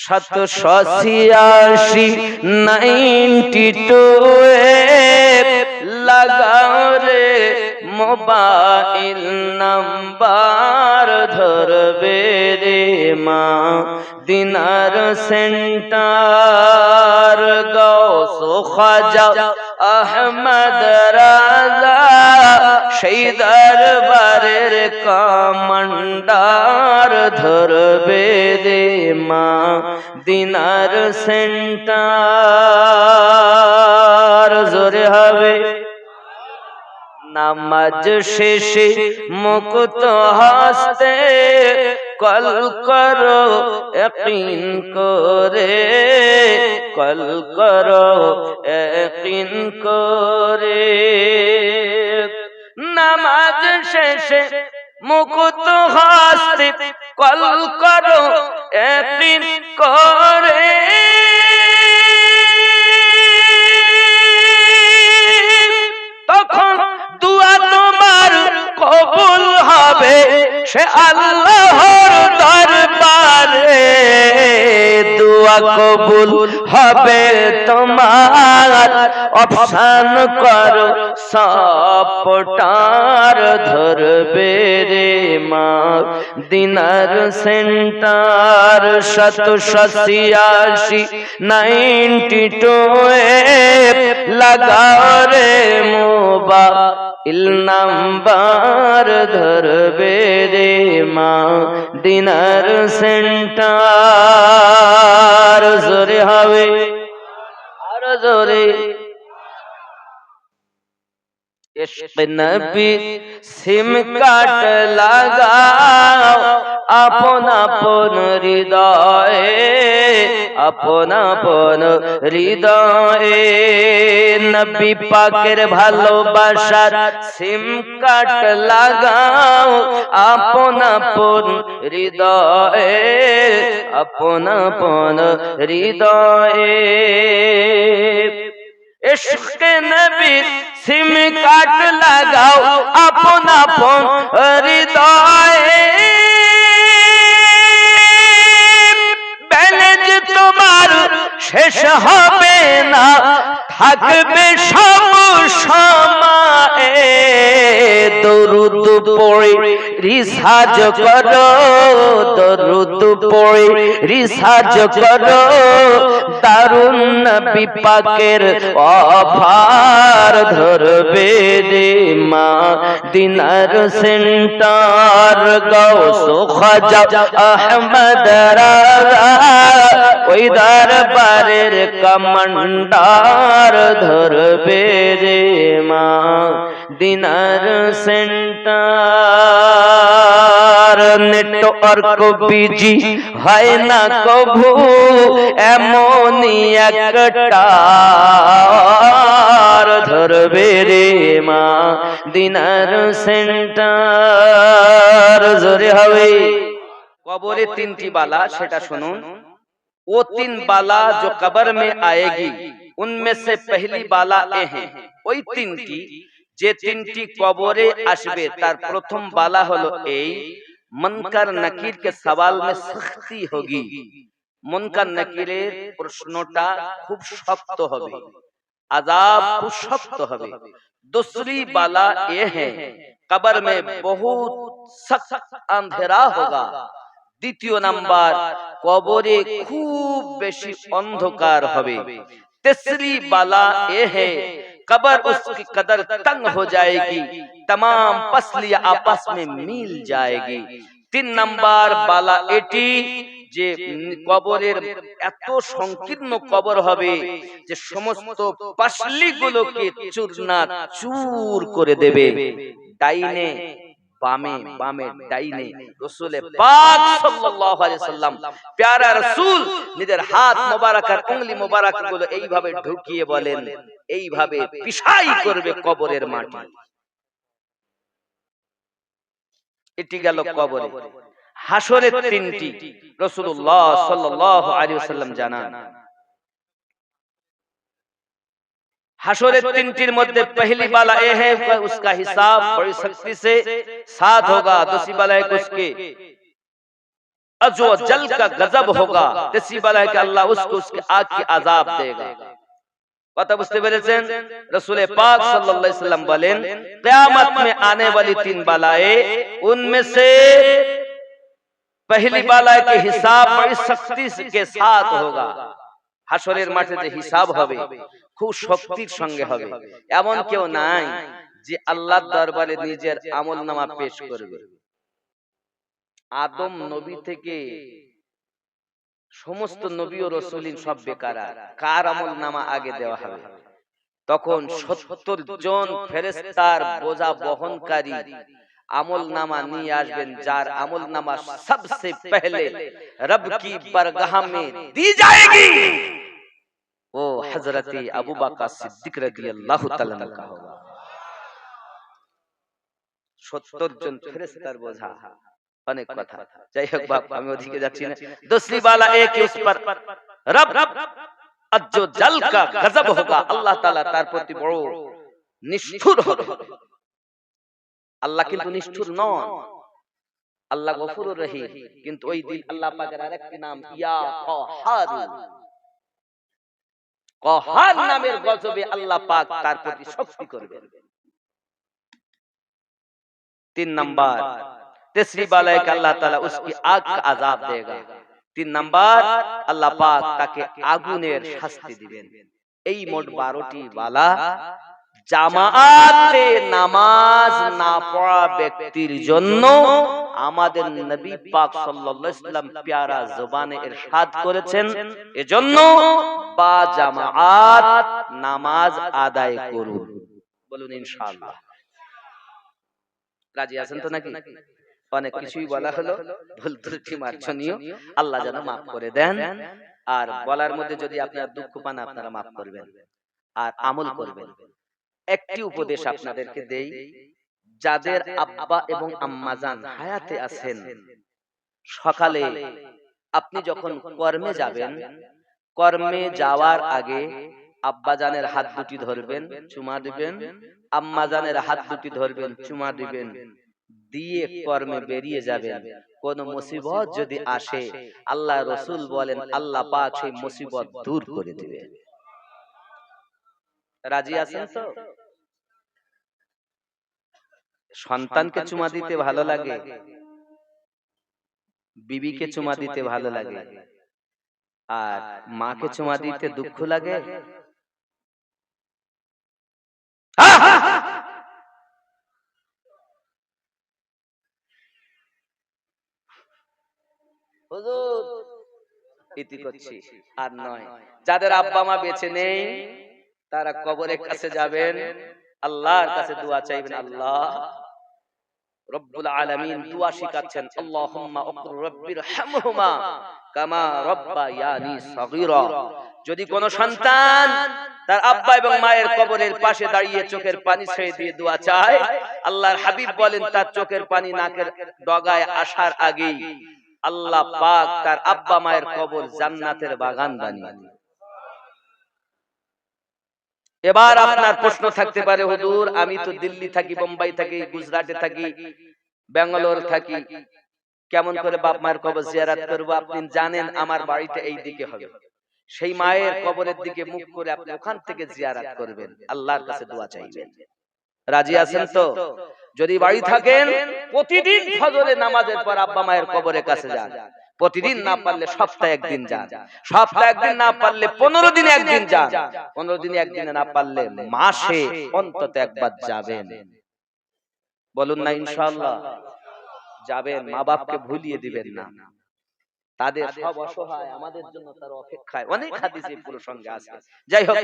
786 92 লাগাও রে mobile number ধরবে রে মা দিনার সেন্টার গৌস খাজা আহমদ রাজা সেই দরবারের কমান্ডার ধরবে রে মা দিনার সেন্টার জোরে হবে নামাজ শেষে মুকুত হাসতে কল করো ইয়াকিন করে কল করো ইয়াকিন করে নামাজ শেষে মুকুত হাসতে কল করো ইয়াকিন করে তখন দুয়া তোমার কবুল হবে সে আল্লাহর দরবারে দুয়া কবুল হবে তোমার অপশন করো সাপটার ধরবে রে মা দিনার সেন্টার 786 92 লাগাও রে মোবাইল নাম্বার ধরবে রে মা দিনার সেন্টার জোরে হবে আর জোরে इश्क नबी सिम काट लगाओ আপন আপন হৃদয়ে আপন আপন হৃদয়ে নবী পাকের ভালোবাসার সিম কাট লাগাও আপন আপন হৃদয়ে আপন আপন হৃদয়ে इश्क नबी सिम काट लगाओ আপন আপন হৃদয়ে ব্যালেন্স তোমার শেষ হবে না থাকবে সব সময়ে দরুদ পড়ে রিসাজ করো দরুদ পড়ে রিসাজ করো দারুন নবী পাকের অফার ধরবে রে মা দিনার সেন্টার গৌস খাজা আহমদ রাজা ওই দরবারের কমান্ডার ধরবে রে মা দিনার সেন্টার নেটওয়ার্ক বিজি হয় না কভু এমনই একটা ধরবে রে মা দিনার সেন্টার জোরে হবে কবরে তিনটি বালা সেটা শুনুন वो तीन बाला जो कब्र में आएगी उनमें से पहली बाला ए है ওই তিনটি যে তিনটি কবরে আসবে তার প্রথম বালা হলো এই মুনকার নাকির के सवाल में सख्ती होगी মুনকার নাকিরের প্রশ্নটা খুব শক্ত হবে আযাব খুব শক্ত হবে दूसरी बाला ये है कब्र में बहुत सख्त अंधेरा होगा দ্বিতীয় নাম্বার কবরে খুব বেশি অন্ধকার হবে तीसरी बाला ये है कब्र उसकी कदर तंग हो जाएगी तमाम पसलियां आपस में मिल जाएगी 3 नंबर बाला एटी যে কবরের এত সংকীর্ণ কবর হবে যে সমস্ত পাসলিগুলোকে চূর্ণার চূর করে দেবে ডাইনে বামে বামে ডাইনে রাসূল পাক সাল্লাল্লাহু আলাইহি সাল্লাম প্যারা রাসূল নিজের হাত মোবারক আর উংলি মোবারক গুলো এইভাবে ঢুকিয়ে বলেন এইভাবে পিছাই করবে কবরের মাটি এটি গেল কবরে হাসরের তিনটি রাসূলুল্লাহ সাল্লাল্লাহু আলাইহি ওয়াসাল্লাম জানান हशोरे तीनटीर मध्य पहली बाला ये है उसका हिसाब बड़ी सख्ती से साथ होगा दूसरी बाला है उसके अज़्ज़ व जल का गजब होगा, तीसरी बाला है कि अल्लाह उसको उसके आग की अजाब देगा। কথা বুঝতে পেরেছেন? রাসূল पाक सल्लल्लाहु अलैहि वसल्लम বলেন কিয়ামत में आने वाली तीन बालाएं, उनमें से पहली बाला के हिसाब बड़ी सख्ती के साथ होगा। হাসরের মাঠে যে হিসাব হবে খুব শক্তির সঙ্গে হবে। এমন কেউ নাই যে আল্লাহর দরবারে নিজের আমলনামা পেশ করবে। আদম নবী থেকে সমস্ত নবী ও রাসূলিন সব বেকারা, কার আমলনামা আগে দেওয়া হবে? তখন 70 জন ফেরেশতার বোঝা বহনকারী আমলনামা নিয়ে আসবেন, যার আমলনামা सबसे पहले रब की बरगाह में दी जाएगी, वो हजरत अबू बकर सिद्दीक রাদিয়াল্লাহু তাআলা का होगा। 70 জন ফেরেশতার বোঝা, অনেক কথা। যাই হোক বাপ, আমি ওদিকে যাচ্ছি না। दूसरी वाला एक उस पर रब अज़्ज़ व जल का गजब होगा, আল্লাহ তাআলা তার প্রতি বড় নিষ্ঠুর হবে। আল্লাহ কিন্তু নিষ্ঠুর নন, আল্লাহ গফুরুর রহিম। কিন্তু ওই দিন আল্লাহ পাকের আরেকটি নাম ইয়া কাহার, কাহার নামের গজবে আল্লাহ পাক তার প্রতি শক্তি করবেন। 3 नंबर तीसरी बाला है कि अल्लाह ताला उसकी आग का अजाब देगा। 3 नंबर আল্লাহ পাক তাকে আগুনের শাস্তি দিবেন। এই মোট 12টি বালা জামাতে নামাজ না পড়া ব্যক্তির জন্য আমাদের নবী পাক সাল্লাল্লাহু আলাইহি ওয়াসাল্লাম প্যারা জবানে ইরশাদ করেছেন, এজন্য বা জামাত নামাজ আদায় করুন। বলুন ইনশাআল্লাহ। রাজি আছেন তো নাকি? অনেক কিছুই বলা হলো, ভুল ত্রুটি মার্জনীয়, আল্লাহ যেন মাফ করে দেন। আর বলার মধ্যে যদি আপনারা দুঃখ পান আপনারা মাফ করবেন আর আমল করবেন। একটি উপদেশ আপনাদেরকে দেই, যাদের আব্বা এবং আম্মা জান হায়াতে আছেন, সকালে আপনি যখন কর্মে যাবেন, কর্মে যাওয়ার আগে আব্বা জানের হাত দুটি ধরবেন, চুমা দিবেন, আম্মা জানের হাত দুটি ধরবেন, চুমা দিবেন, দিয়ে কর্মে বেরিয়ে যাবেন। কোন মুসিবত যদি আসে, আল্লাহ রাসূল বলেন আল্লাহ পাক সেই মুসিবত দূর করে দিবে। রাজি আছেন তো? সন্তানকে চুমা দিতে ভালো লাগে, বিবিকে চুমা দিতে ভালো লাগে, আর মাকে চুমা দিতে দুঃখ লাগে। হুজুর ইতি করছি আর নয়। যাদের আব্বা মা বেঁচে নেই তারা কবরের কাছে যাবেন, আল্লাহর কাছে দোয়া চাইবেন। আল্লাহ রব্বুল আলামিন দোয়া শিখাচ্ছেন, আল্লাহুম্মা উকুর রাব্বিরহামহুমা কামা রাব্বায়ানি সগীরা। যদি কোন সন্তান তার আব্বা এবং মায়ের কবরের পাশে দাঁড়িয়ে চোখের পানি ছেড়ে দিয়ে দোয়া চায়, আল্লাহর হাবিব বলেন তার চোখের পানি নাকের ডগায় আসার আগেই আল্লাহ পাক তার আব্বা মায়ের কবর জান্নাতের বাগান বানিয়ে দেন। এবার আপনার প্রশ্ন থাকতে পারে, হুজুর আমি তো দিল্লি থাকি, বোম্বাই থাকি, গুজরাটে থাকি, ব্যাঙ্গালোর থাকি, কেমন করে বাপ মায়ের কবর জিয়ারত করব? আপনি জানেন আমার বাড়িটা এই দিকে হবে, সেই মায়ের কবরের দিকে মুখ করে আপনি ওখান থেকে জিয়ারত করবেন, আল্লাহর কাছে দোয়া চাইবেন। রাজি আছেন তো? যদি বাড়ি থাকেন প্রতিদিন ফজরের নামাজের পর আব্বা মায়ের কবরের কাছে যান। প্রতিদিন না পারলে সপ্তাহে একদিন যান, সপ্তাহে একদিন না পারলে 15 দিনে একদিন যান, 15 দিনে একদিন না পারলে মাসে অন্তত একবার যাবেন। বলুন না ইনশাআল্লাহ যাবেন। মা বাপকে ভুলিয়ে দিবেন না, তাদের সব অসহায়, আমাদের জন্য তার অপেক্ষায়। অনেক হাদিসে পুরো সঙ্গে আছে। যাই হোক,